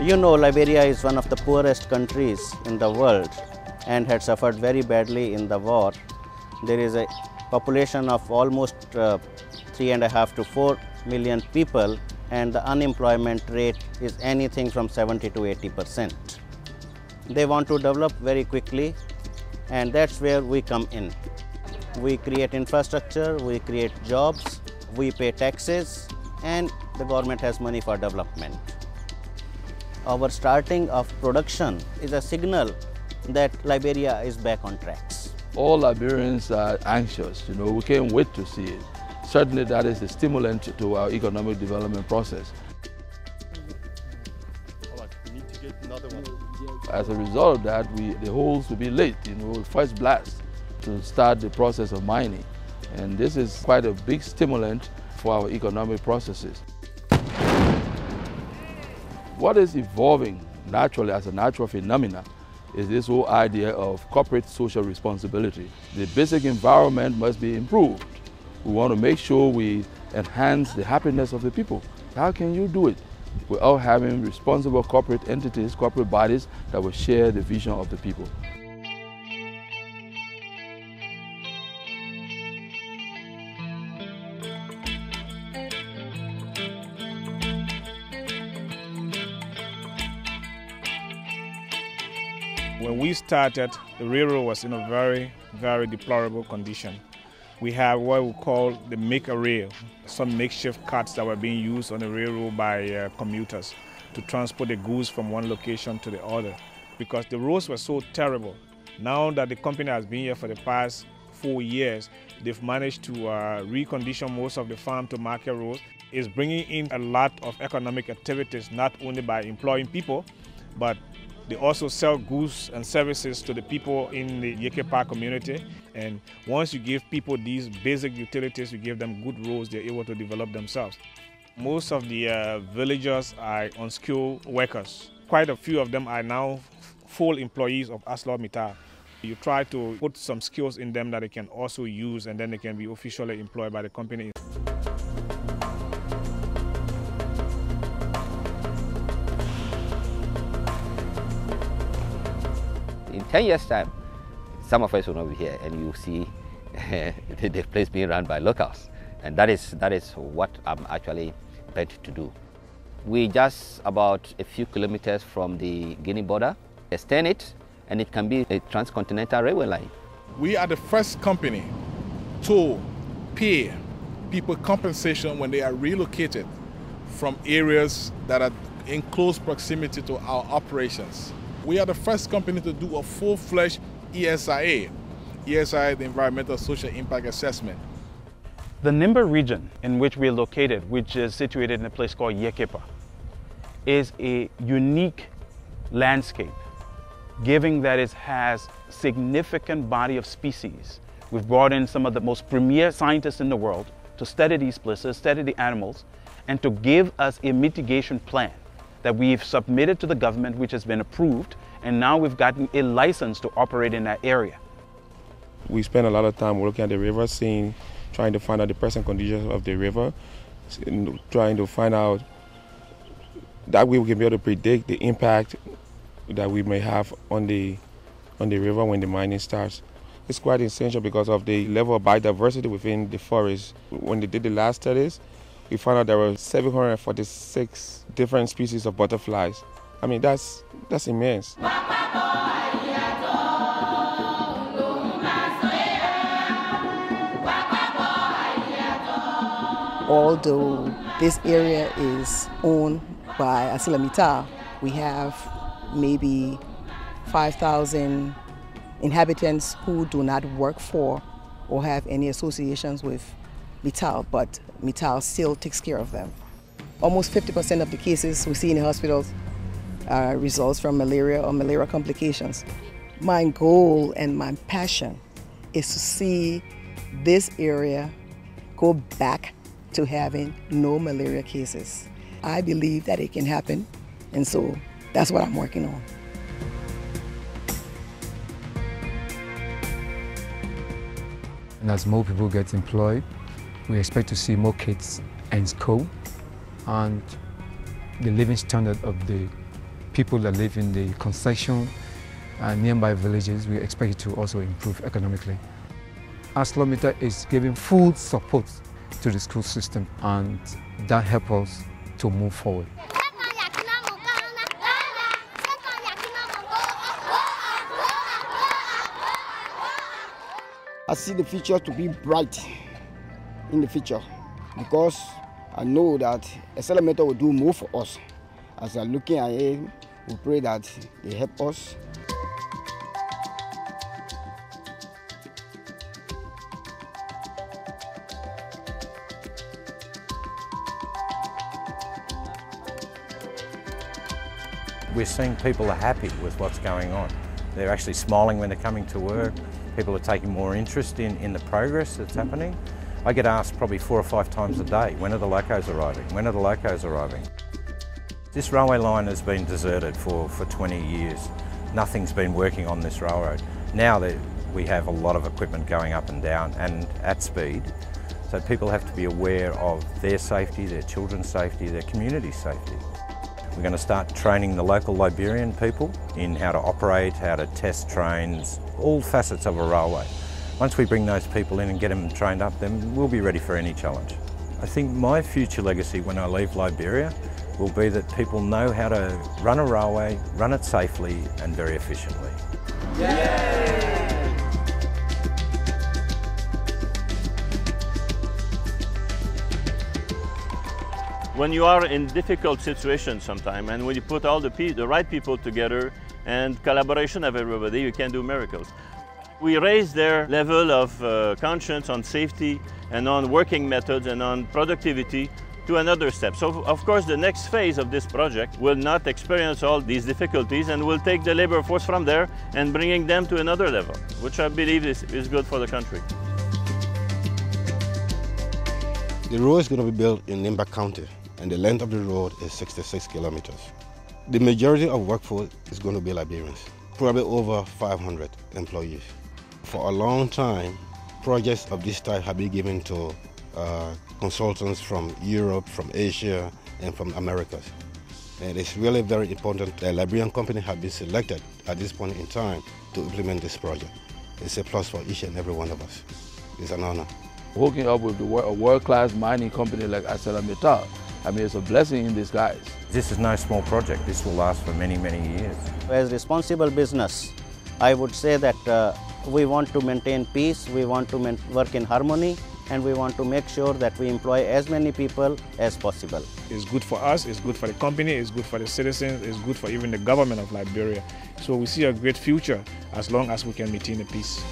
You know, Liberia is one of the poorest countries in the world and had suffered very badly in the war. There is a population of almost 3.5 to 4 million people, and the unemployment rate is anything from 70 to 80%. They want to develop very quickly, and that's where we come in. We create infrastructure, we create jobs, we pay taxes, and the government has money for development. Our starting of production is a signal that Liberia is back on tracks. All Liberians are anxious, we can't wait to see it. Certainly that is a stimulant to our economic development process. All right, we need to get another one. As a result of that, the holes will be late, first blast to start the process of mining. And this is quite a big stimulant for our economic processes. What is evolving naturally as a natural phenomenon is this whole idea of corporate social responsibility. The basic environment must be improved. We want to make sure we enhance the happiness of the people. How can you do it without having responsible corporate entities, corporate bodies that will share the vision of the people? When we started, the railroad was in a very, very deplorable condition. We have what we call the make-a-rail, some makeshift carts that were being used on the railroad by commuters to transport the goods from one location to the other, because the roads were so terrible. Now that the company has been here for the past 4 years, they've managed to recondition most of the farm to market roads. It's bringing in a lot of economic activities, not only by employing people, but they also sell goods and services to the people in the Yekepa community. And once you give people these basic utilities, you give them good roads, they're able to develop themselves. Most of the villagers are unskilled workers. Quite a few of them are now full employees of ArcelorMittal. You try to put some skills in them that they can also use, and then they can be officially employed by the company. In 10 years' time, some of us will not be here, and you see the place being run by locals. And that is what I'm actually bent to do. We're just about a few kilometers from the Guinea border. Extend it, and it can be a transcontinental railway line. We are the first company to pay people compensation when they are relocated from areas that are in close proximity to our operations. We are the first company to do a full-fledged ESIA. ESIA, the Environmental Social Impact Assessment. The Nimba region in which we are located, which is situated in a place called Yekepa, is a unique landscape, given that it has significant body of species. We've brought in some of the most premier scientists in the world to study these places, study the animals, and to give us a mitigation plan that we've submitted to the government, which has been approved, and now we've gotten a license to operate in that area. We spend a lot of time looking at the river, trying to find out the present conditions of the river, trying to find out that way we can be able to predict the impact that we may have on the river when the mining starts. It's quite essential because of the level of biodiversity within the forest. When they did the last studies, we found out there were 746 different species of butterflies. I mean, that's immense. Although this area is owned by ArcelorMittal, we have maybe 5,000 inhabitants who do not work for or have any associations with Mittal, but Mittal still takes care of them. Almost 50% of the cases we see in the hospitals results from malaria or malaria complications. My goal and my passion is to see this area go back to having no malaria cases. I believe that it can happen, and so that's what I'm working on. And as more people get employed, we expect to see more kids in school, and the living standard of the people that live in the concession and nearby villages. We expect it to also improve economically. ArcelorMittal is giving full support to the school system, and that helps us to move forward. I see the future to be bright in the future, because I know that ArcelorMittal will do more for us. As I'm looking at it, we pray that they help us. We're seeing people are happy with what's going on. They're actually smiling when they're coming to work. People are taking more interest in the progress that's happening. I get asked probably 4 or 5 times a day, when are the locos arriving? When are the locos arriving? This railway line has been deserted for 20 years. Nothing's been working on this railroad. Now that we have a lot of equipment going up and down and at speed, so people have to be aware of their safety, their children's safety, their community's safety. We're going to start training the local Liberian people in how to operate, how to test trains, all facets of a railway. Once we bring those people in and get them trained up, then we'll be ready for any challenge. I think my future legacy when I leave Liberia will be that people know how to run a railway, run it safely and very efficiently. Yay! When you are in difficult situations sometimes, and when you put all the right people together and collaboration of everybody, you can do miracles. We raise their level of conscience on safety and on working methods and on productivity to another step. So of course the next phase of this project will not experience all these difficulties, and will take the labor force from there and bringing them to another level, which I believe is good for the country. The road is going to be built in Nimba County, and the length of the road is 66 kilometers. The majority of workforce is going to be Liberians, probably over 500 employees. For a long time, projects of this type have been given to consultants from Europe, from Asia, and from Americas. And it's really very important that a Liberian company have been selected at this point in time to implement this project. It's a plus for each and every one of us. It's an honor. Hooking up with a world-class mining company like ArcelorMittal, I mean, it's a blessing in disguise. This is no small project. This will last for many, many years. As responsible business, I would say that we want to maintain peace, we want to work in harmony, and we want to make sure that we employ as many people as possible. It's good for us, it's good for the company, it's good for the citizens, it's good for even the government of Liberia. So we see a great future as long as we can maintain the peace.